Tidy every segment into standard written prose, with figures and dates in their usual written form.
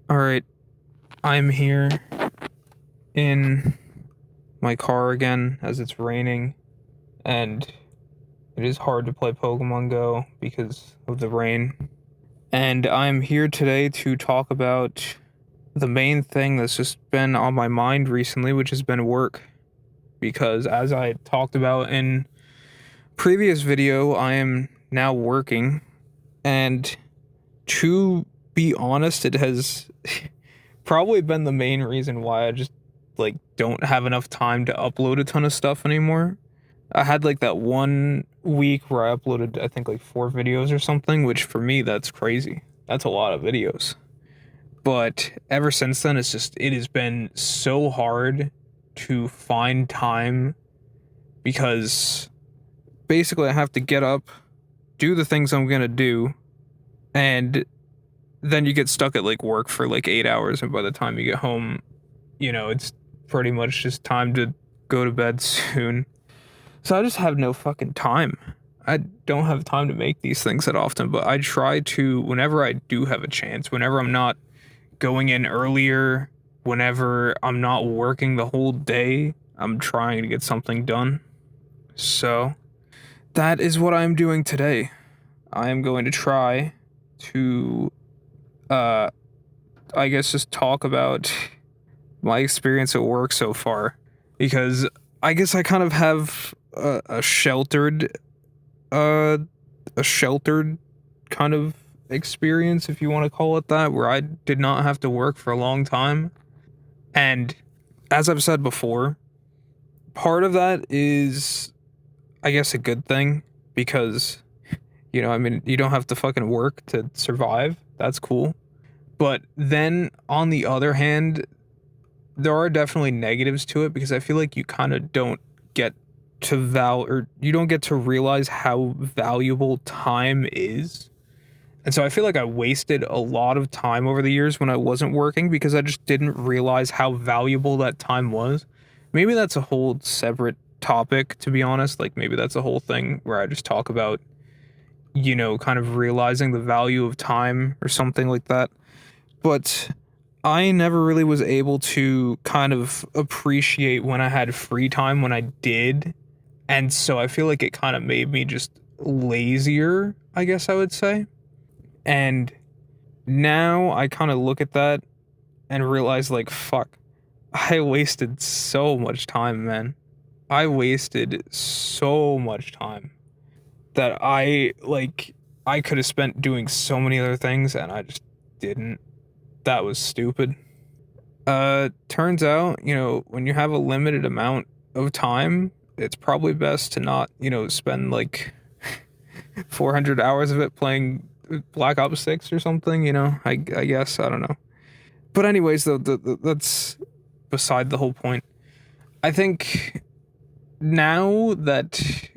Alright, I'm here in my car again as it's raining, and it is hard to play Pokemon Go because of the rain. And I'm here today to talk about the main thing that's just been on my mind recently, which has been work. Because as I talked about in previous video, I am now working, and to be honest, it has probably been the main reason why I just don't have enough time to upload a ton of stuff anymore. I had that 1 week where I uploaded I think 4 videos or something, which for me that's crazy. That's a lot of videos. But ever since then it has been so hard to find time because basically I have to get up, do the things I'm going to do, and then you get stuck at work for 8 hours, and by the time you get home, it's pretty much just time to go to bed soon. So I just have no fucking time. I don't have time to make these things that often, but I try to whenever I do have a chance, whenever I'm not going in earlier, whenever I'm not working the whole day, I'm trying to get something done. So that is what I'm doing today. I am going to try to I guess just talk about my experience at work so far, because I guess I kind of have a sheltered a sheltered kind of experience, if you want to call it that, where I did not have to work for a long time. And as I've said before, part of that is, I guess, a good thing, because I mean, you don't have to fucking work to survive. That's cool. But then on the other hand, there are definitely negatives to it, because I feel like you kind of don't get to or you don't get to realize how valuable time is. And so I feel like I wasted a lot of time over the years when I wasn't working, because I just didn't realize how valuable that time was. Maybe that's a whole separate topic, to be honest. Maybe that's a whole thing where I just talk about, kind of realizing the value of time or something like that. But I never really was able to kind of appreciate when I had free time when I did. And so I feel like it kind of made me just lazier, I guess I would say. And now I kind of look at that and realize, fuck, I wasted so much time, man. I wasted so much time that I could have spent doing so many other things, and I just didn't. That was stupid. Turns out, when you have a limited amount of time, it's probably best to not, spend 400 hours of it playing Black Ops 6 or something, I guess, I don't know. But anyways, though, that's beside the whole point. I think now that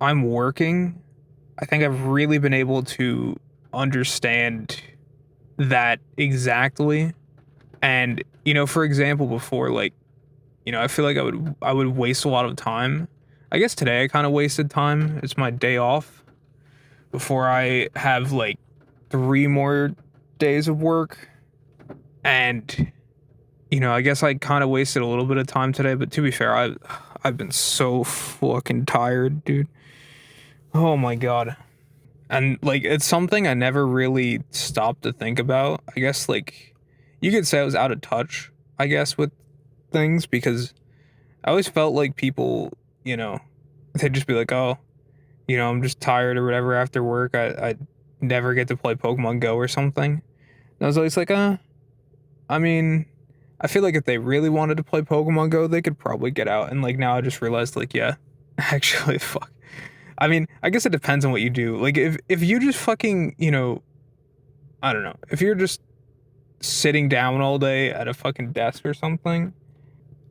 I'm working, I think I've really been able to understand that exactly. And, for example, before, I feel like I would waste a lot of time. I guess today I kind of wasted time. It's my day off before I have 3 more days of work. And, I guess I kind of wasted a little bit of time today, but to be fair, I've been so fucking tired, dude. Oh my god. And it's something I never really stopped to think about. I guess you could say I was out of touch, I guess, with things, because I always felt like people, they'd just be like, oh, I'm just tired or whatever after work. I never get to play Pokemon Go or something. And I was always like, I mean, I feel like if they really wanted to play Pokemon Go, they could probably get out. And now I just realized, yeah, actually, fuck. I mean, I guess it depends on what you do. If you just fucking, I don't know, if you're just sitting down all day at a fucking desk or something,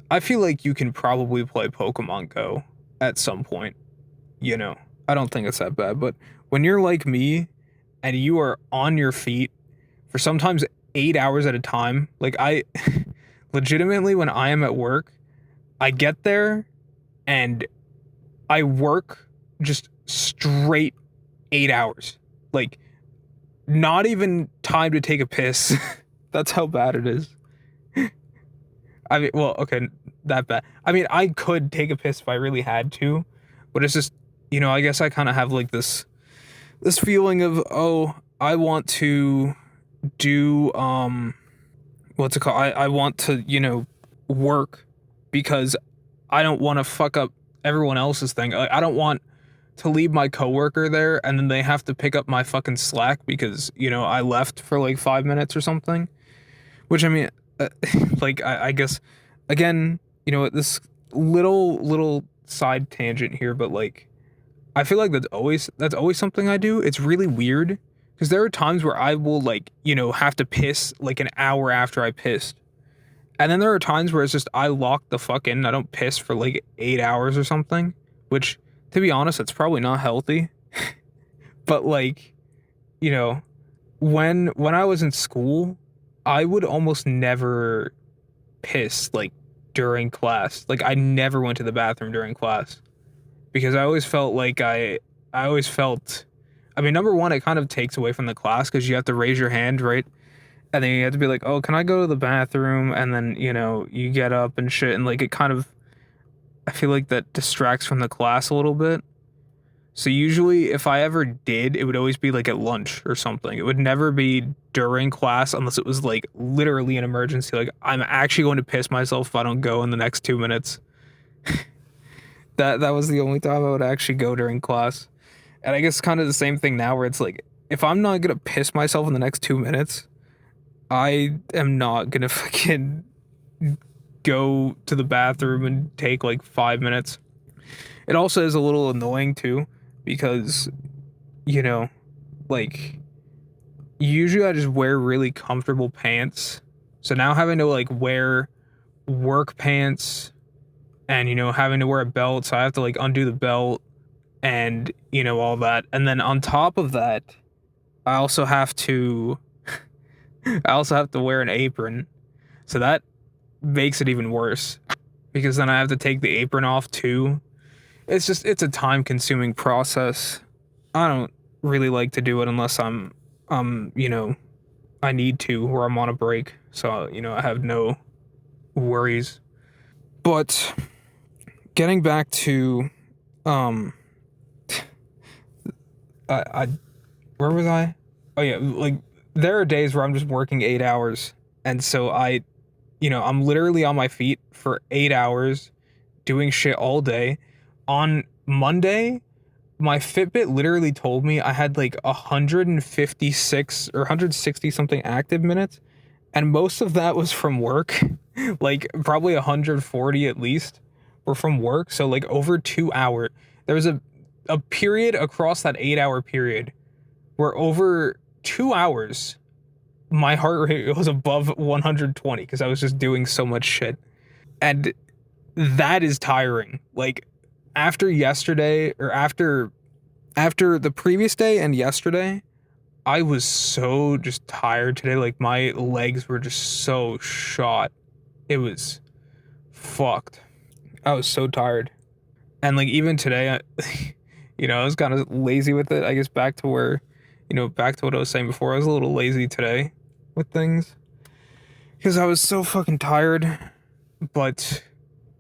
I feel like you can probably play Pokemon Go at some point. I don't think it's that bad. But when you're like me and you are on your feet for sometimes 8 hours at a time, I legitimately, when I am at work, I get there and I work just straight 8 hours. Not even time to take a piss. That's how bad it is. I mean, well, okay, that bad. I mean, I could take a piss if I really had to, but it's just, I guess I kind of have like this feeling of, oh, I want to do what's it called? I want to, work because I don't want to fuck up everyone else's thing. I don't want to leave my coworker there and then they have to pick up my fucking slack because, I left for like 5 minutes or something. Which, I mean, like, I guess, again, this little side tangent here, but like, I feel like that's always something I do. It's really weird because there are times where I will like, have to piss like an hour after I pissed. And then there are times where it's just I lock the fuck in and I don't piss for like 8 hours or something, which to be honest, it's probably not healthy. But like, when I was in school, I would almost never piss like during class. Like I never went to the bathroom during class because I always felt like I always felt, I mean, number one, it kind of takes away from the class because you have to raise your hand, right? And then you have to be like, oh, can I go to the bathroom? And then, you get up and shit. And like, it kind of, I feel like that distracts from the class a little bit. So usually if I ever did, it would always be like at lunch or something. It would never be during class unless it was like literally an emergency. Like I'm actually going to piss myself if I don't go in the next 2 minutes. That was the only time I would actually go during class. And I guess kind of the same thing now where it's like, if I'm not going to piss myself in the next 2 minutes, I am not going to fucking go to the bathroom and take like 5 minutes. It also is a little annoying too because, like usually I just wear really comfortable pants. So now having to like wear work pants and, having to wear a belt. So I have to like undo the belt and, all that. And then on top of that, I also have to wear an apron. So that makes it even worse because then I have to take the apron off too. It's a time consuming process. I don't really like to do it unless I'm, I need to or I'm on a break. So, I have no worries. But getting back to, I where was I? Oh yeah, like there are days where I'm just working 8 hours. And so I'm literally on my feet for 8 hours doing shit all day. On Monday, my Fitbit literally told me I had like 156 or 160 something active minutes. And most of that was from work. Like probably 140 at least were from work. So like over 2 hours. There was a period across that 8 hour period where over 2 hours, my heart rate was above 120 because I was just doing so much shit. And that is tiring. Like after yesterday or after the previous day and yesterday, I was so just tired today. Like my legs were just so shot. It was fucked. I was so tired. And like even today, I was kind of lazy with it. I guess back to where, back to what I was saying before. I was a little lazy today with things because I was so fucking tired. But,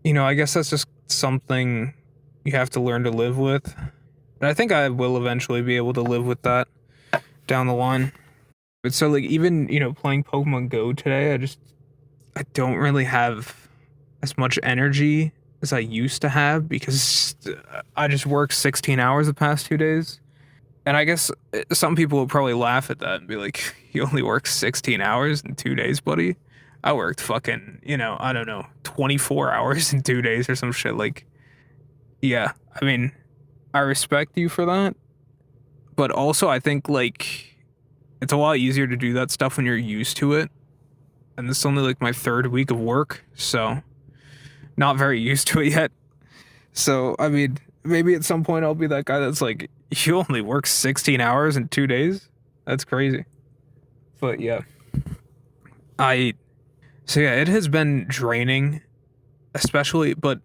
I guess that's just something you have to learn to live with. And I think I will eventually be able to live with that down the line. But so like even, playing Pokemon Go today, I don't really have as much energy as I used to have because I just worked 16 hours the past 2 days. And I guess some people will probably laugh at that and be like, you only work 16 hours in 2 days, buddy? I worked fucking, I don't know, 24 hours in 2 days or some shit. Like, yeah, I mean, I respect you for that. But also I think like it's a lot easier to do that stuff when you're used to it. And this is only like my 3rd week of work, so not very used to it yet. So, I mean, maybe at some point I'll be that guy that's like, you only work 16 hours in 2 days? That's crazy. But yeah. So yeah, it has been draining, especially, but,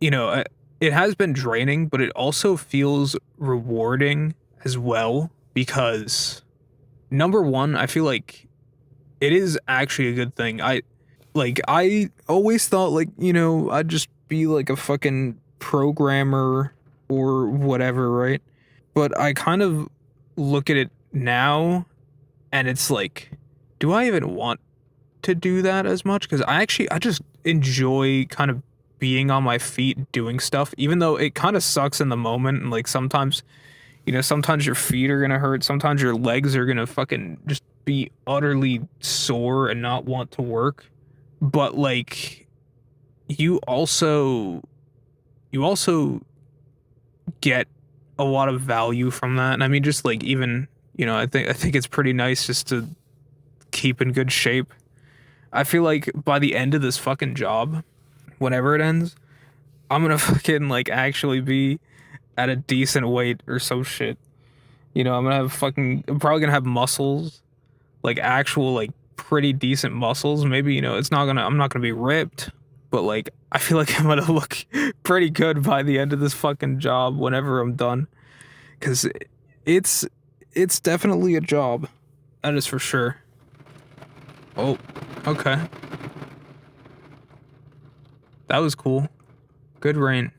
it has been draining, but it also feels rewarding as well because, number one, I feel like it is actually a good thing. I always thought, like, I'd just be like a fucking programmer or whatever, right? But I kind of look at it now and it's like, do I even want to do that as much? Because I just enjoy kind of being on my feet doing stuff, even though it kind of sucks in the moment. And like sometimes, sometimes your feet are gonna hurt, sometimes your legs are gonna fucking just be utterly sore and not want to work. But like, you also get a lot of value from that. And I mean, just like, even, I think it's pretty nice just to keep in good shape. I feel like by the end of this fucking job, whenever it ends, I'm gonna fucking like actually be at a decent weight or some shit. I'm probably gonna have muscles, like actual, like pretty decent muscles. Maybe, I'm not gonna be ripped, but like, I feel like I'm gonna look pretty good by the end of this fucking job whenever I'm done. Cause it's, it's definitely a job. That is for sure. Oh, okay. That was cool. Good rain.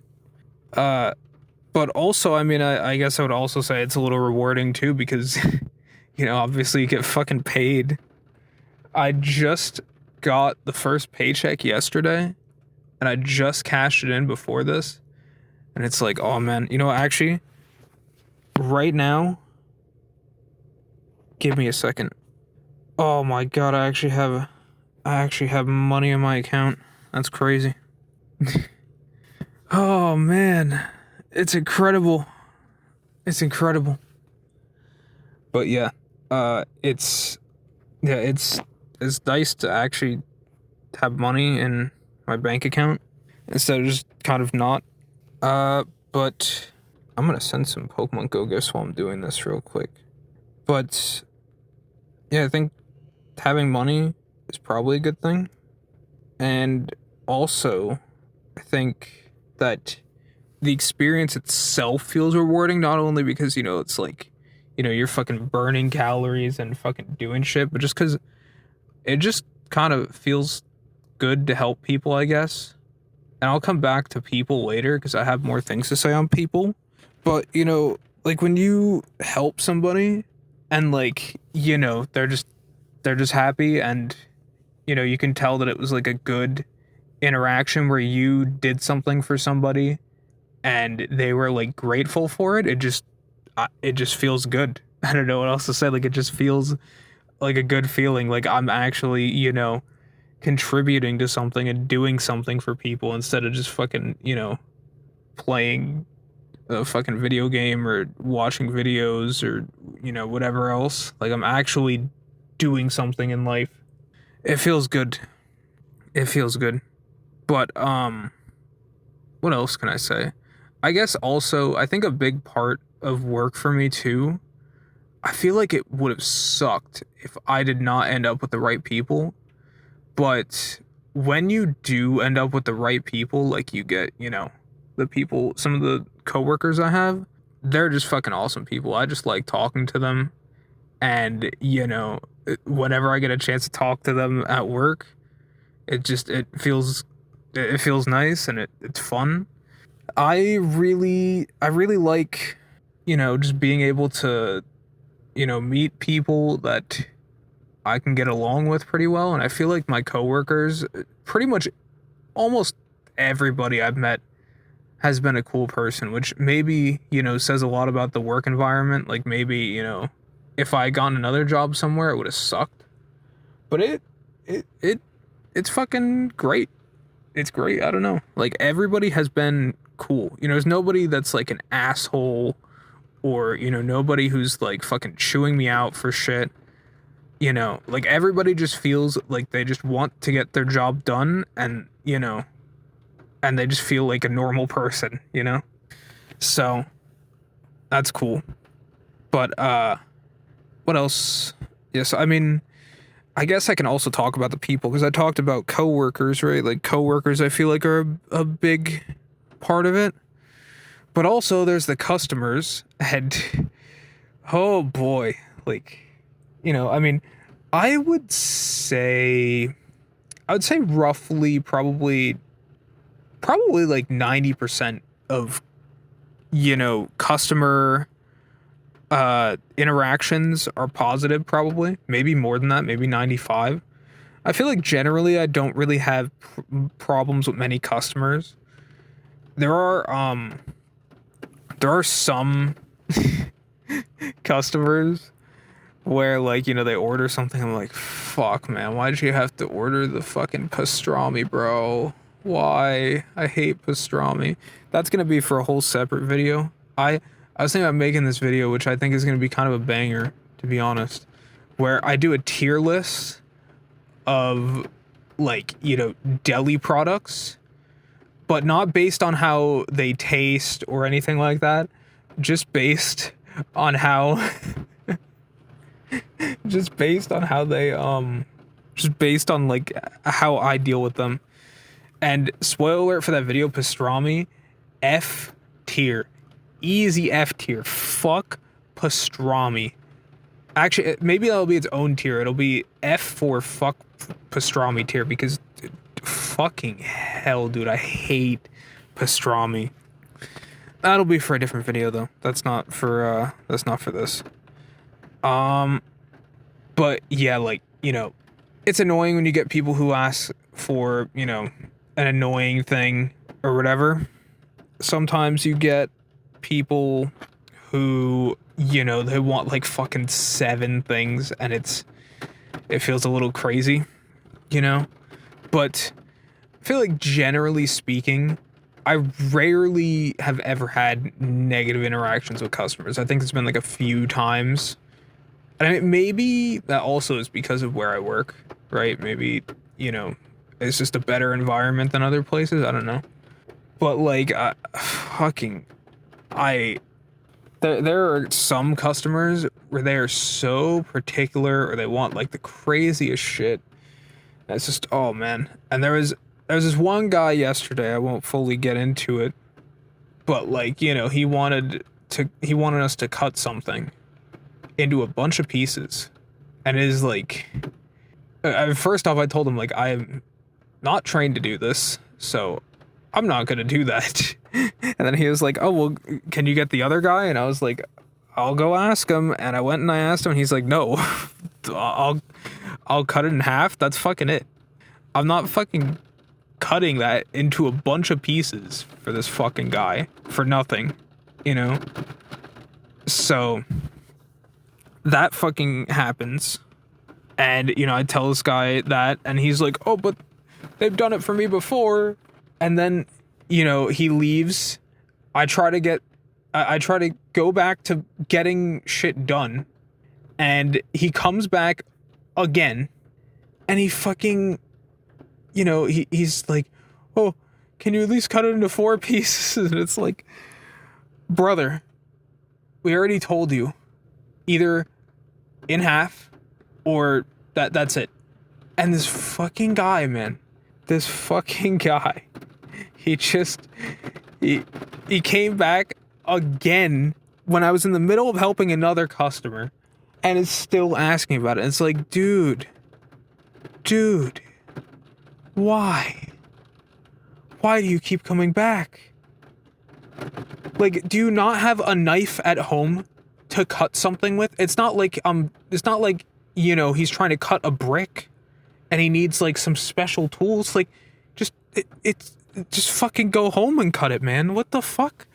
Uh, but also, I mean, I guess I would also say it's a little rewarding too because, obviously you get fucking paid. I just got the first paycheck yesterday and I just cashed it in before this. And it's like, oh man, actually, right now, give me a second. Oh my god, I actually have money in my account. That's crazy. Oh man, it's incredible. It's incredible. But yeah, it's yeah, it's nice to actually have money in my bank account instead of just kind of not. But I'm gonna send some Pokemon Go gifts while I'm doing this real quick. But yeah, I think having money is probably a good thing. And also, I think that the experience itself feels rewarding, not only because, it's like, you're fucking burning calories and fucking doing shit, but just because it just kind of feels good to help people, I guess. And I'll come back to people later because I have more things to say on people. But, like when you help somebody and like, they're just happy and, you can tell that it was like a good interaction where you did something for somebody and they were like grateful for it. It just feels good. I don't know what else to say. Like, it just feels like a good feeling. Like I'm actually, contributing to something and doing something for people instead of just fucking, playing a fucking video game or watching videos or, whatever else. Like, I'm actually doing something in life. It feels good. It feels good. But, what else can I say? I guess also, I think a big part of work for me too, I feel like it would have sucked if I did not end up with the right people. But when you do end up with the right people, like you get, the people, some of the coworkers I have, they're just fucking awesome people. I just like talking to them. And, whenever I get a chance to talk to them at work, it feels nice and it's fun. I really like, just being able to, meet people that I can get along with pretty well. And I feel like my coworkers, pretty much almost everybody I've met has been a cool person, which maybe, says a lot about the work environment. Like maybe, if I had gotten another job somewhere, it would have sucked. But it's fucking great. It's great. I don't know. Like everybody has been cool. There's nobody that's like an asshole or, nobody who's like fucking chewing me out for shit. Like everybody just feels like they just want to get their job done and, and they just feel like a normal person. So that's cool. But, what else? Yes, I mean, I guess I can also talk about the people because I talked about coworkers, right? Like coworkers, I feel like are a big part of it. But also there's the customers and oh boy, like, I mean, I would say roughly probably like 90% of, customer interactions are positive, probably. Maybe more than that, maybe 95. I feel like generally I don't really have problems with many customers. There are some customers where, like, they order something. I'm like, fuck, man, why did you have to order the fucking pastrami, bro? Why? I hate pastrami. That's gonna be for a whole separate video. I was thinking about making this video, which I think is gonna be kind of a banger, to be honest, where I do a tier list of, like, deli products, but not based on how they taste or anything like that, just based on how just based on how they just based on, like, how I deal with them. And spoiler alert for that video, pastrami, F tier. Easy F tier. Fuck pastrami. Actually, maybe that'll be its own tier. It'll be F for fuck pastrami tier, because fucking hell, dude, I hate pastrami. That'll be for a different video though. That's not for this. But yeah, like, it's annoying when you get people who ask for, an annoying thing or whatever. Sometimes you get people who, they want like fucking 7 things, and it feels a little crazy, But I feel like, generally speaking, I rarely have ever had negative interactions with customers. I think it's been like a few times. And I mean, maybe that also is because of where I work, right? Maybe, it's just a better environment than other places. I don't know. But like, there are some customers where they are so particular, or they want like the craziest shit. It's just, oh man. And there was this one guy yesterday, I won't fully get into it, but like, he wanted us to cut something into a bunch of pieces. And it is like, first off, I told him, like, I am not trained to do this, so I'm not gonna do that. And then he was like, oh, well, can you get the other guy? And I was like, I'll go ask him. And I went and I asked him, and he's like, no, I'll cut it in half. That's fucking it. I'm not fucking cutting that into a bunch of pieces for this fucking guy for nothing, So that fucking happens. And, I tell this guy that, and he's like, oh, but they've done it for me before. And then, he leaves. I try to go back to getting shit done. And he comes back again. And he fucking, he's like, oh, can you at least cut it into 4 pieces? And it's like, brother, we already told you, either in half or that's it. And this fucking guy, man, he came back again when I was in the middle of helping another customer, and is still asking about it. It's like, dude, why do you keep coming back? Like, do you not have a knife at home to cut something with? It's not like he's trying to cut a brick and he needs like some special tools. Like, just fucking go home and cut it, man. What the fuck?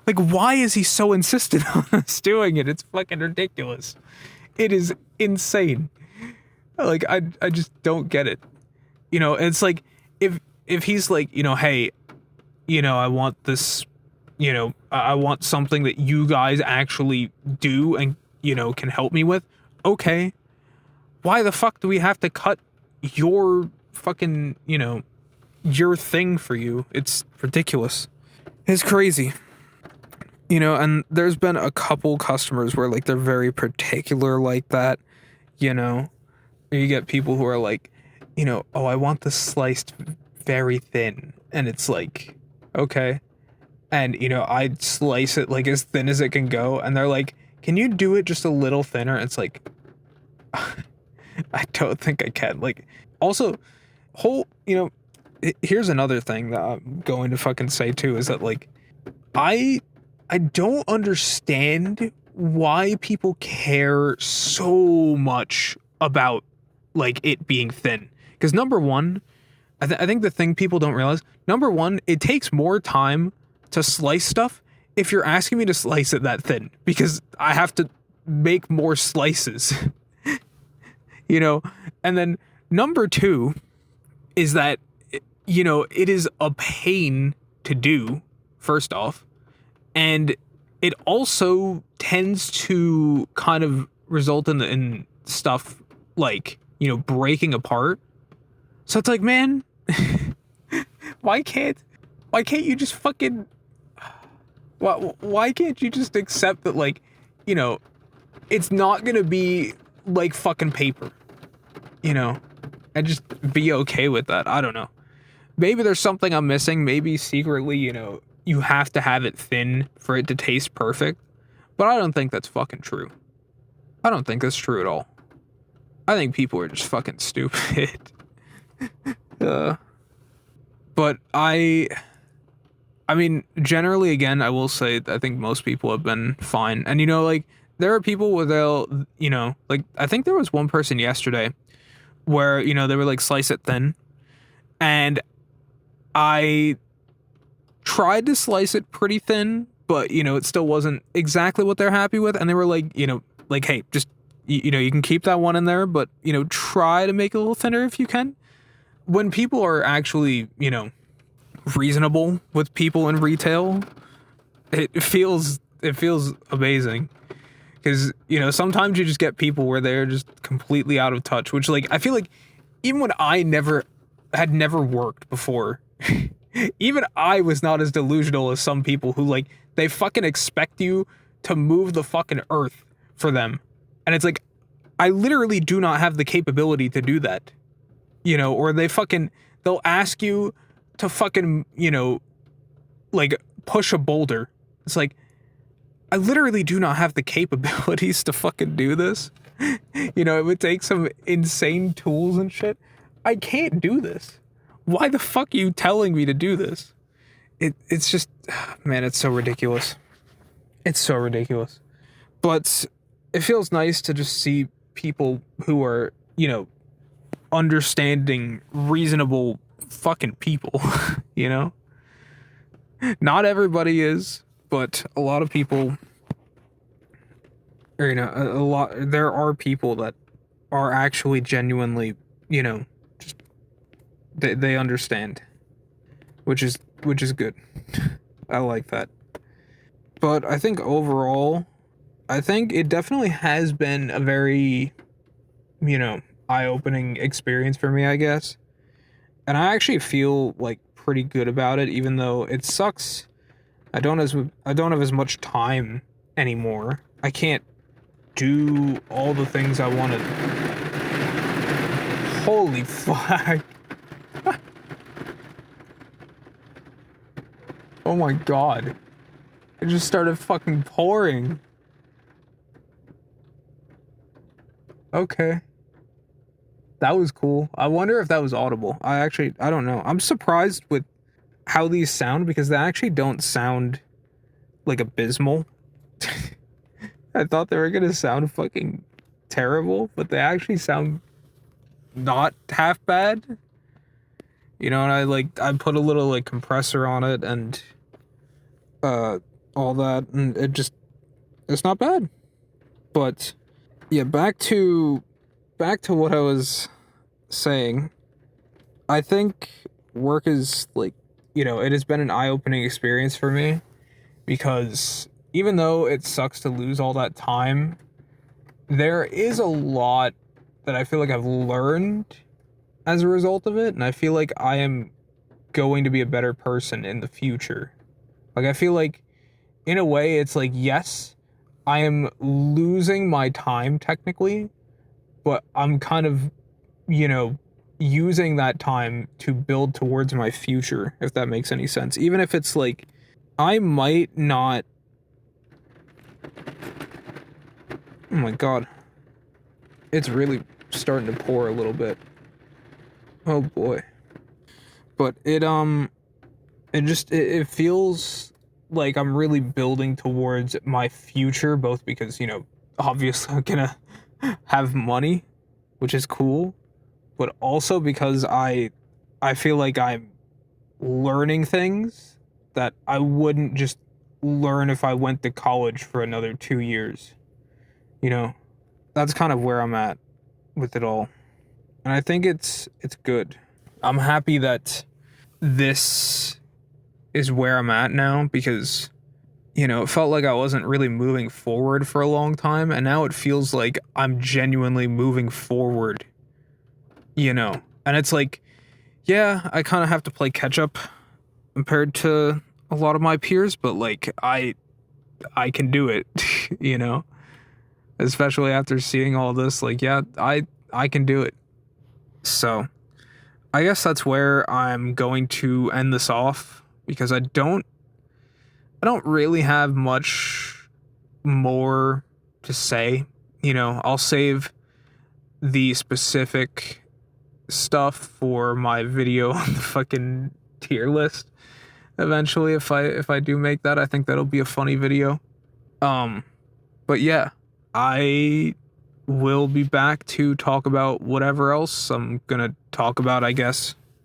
Like, why is he so insistent on us doing it? It's fucking ridiculous. It is insane. Like, I just don't get it. It's like, if he's like, hey, I want this, I want something that you guys actually do and, can help me with. Okay. Why the fuck do we have to cut your fucking, your thing for you? It's ridiculous. It's crazy. And there's been a couple customers where, like, they're very particular like that, You get people who are like, oh, I want this sliced very thin. And it's like, okay. And, I'd slice it like as thin as it can go. And they're like, can you do it just a little thinner? It's like, I don't think I can. Like, also, here's another thing that I'm going to fucking say too, is that like, I don't understand why people care so much about like it being thin. Because number one, I think the thing people don't realize, number one, it takes more time to slice stuff if you're asking me to slice it that thin, because I have to make more slices, you know? And then number two is that, it is a pain to do, first off. And it also tends to kind of result in stuff like, breaking apart. So it's like, man, why can't you just fucking, why can't you just accept that, like, it's not gonna be like fucking paper, and just be okay with that. I don't know. Maybe there's something I'm missing. Maybe secretly, you have to have it thin for it to taste perfect. But I don't think that's fucking true. I don't think that's true at all. I think people are just fucking stupid. But I mean, generally, again, I will say I think most people have been fine. And, like, there are people where they'll, like, I think there was one person yesterday where, they were like, slice it thin. And I tried to slice it pretty thin, but, it still wasn't exactly what they're happy with. And they were like, like, hey, just, you can keep that one in there, but, try to make it a little thinner if you can. When people are actually, reasonable with people in retail, it feels amazing. Because, sometimes you just get people where they're just completely out of touch, which, like, I feel like even when I had never worked before, even I was not as delusional as some people who, like, they fucking expect you to move the fucking earth for them. And it's like, I literally do not have the capability to do that. Or they'll ask you to fucking, like, push a boulder. It's like, I literally do not have the capabilities to fucking do this. It would take some insane tools and shit. I can't do this. Why the fuck are you telling me to do this? It's just, man, it's so ridiculous. It's so ridiculous. But it feels nice to just see people who are, understanding, reasonable fucking people, Not everybody is, but a lot of people, or, there are people that are actually genuinely, just, they understand, which is good. I like that. But I think overall, I think it definitely has been a very, eye-opening experience for me, I guess. And I actually feel like pretty good about it, even though it sucks. I don't have as much time anymore. I can't do all the things I wanted. Holy fuck. Oh my god. It just started fucking pouring. Okay. That was cool. I wonder if that was audible. I don't know. I'm surprised with how these sound, because they actually don't sound like abysmal. I thought they were gonna sound fucking terrible, but they actually sound not half bad. And I put a little like compressor on it and all that, and it's not bad. But yeah, back to what I was saying. I think work is like, it has been an eye-opening experience for me, because even though it sucks to lose all that time, there is a lot that I feel like I've learned as a result of it, and I feel like I am going to be a better person in the future. Like, I feel like, in a way, it's like, yes, I am losing my time technically, but I'm kind of, using that time to build towards my future, if that makes any sense. Even if it's like, I might not... Oh my god. It's really starting to pour a little bit. Oh boy. But it feels like I'm really building towards my future, both because, you know, obviously I'm gonna have money, which is cool, but also because I feel like I'm learning things that I wouldn't just learn if I went to college for another 2 years. You know, that's kind of where I'm at with it all. And I think it's good. I'm happy that this is where I'm at now because, you know, it felt like I wasn't really moving forward for a long time, and now it feels like I'm genuinely moving forward, you know. And it's like, yeah, I kind of have to play catch up compared to a lot of my peers, but like I can do it, you know. Especially after seeing all this, like, yeah, I can do it. So, I guess that's where I'm going to end this off because I don't really have much more to say. You know, I'll save the specific stuff for my video on the fucking tier list eventually if I do make that. I think that'll be a funny video. Um but yeah, I will be back to talk about whatever else I'm going to talk about, I guess.